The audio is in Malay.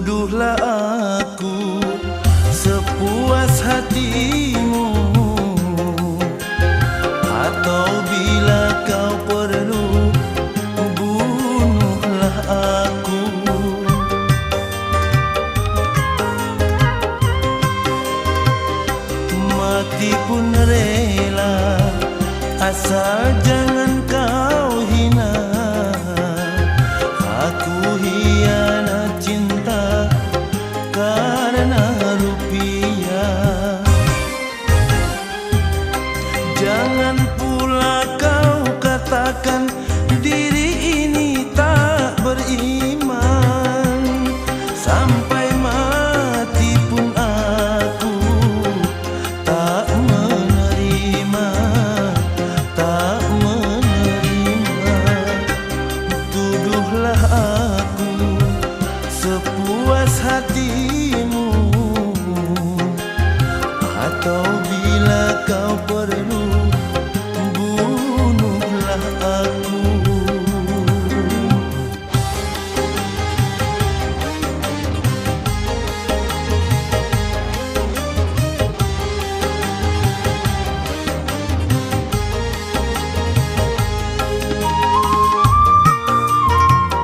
Tuduhlah aku sepuas hatimu, atau bila kau perlu bunuhlah aku. Mati pun rela, asal jangan kau hina. Aku hianat cinta karena rupiah. Jangan pula kau katakan diri ini tak beriman. Sampai mati pun aku tak menerima, tak menerima. Tuduhlah aku sepuas hatimu, atau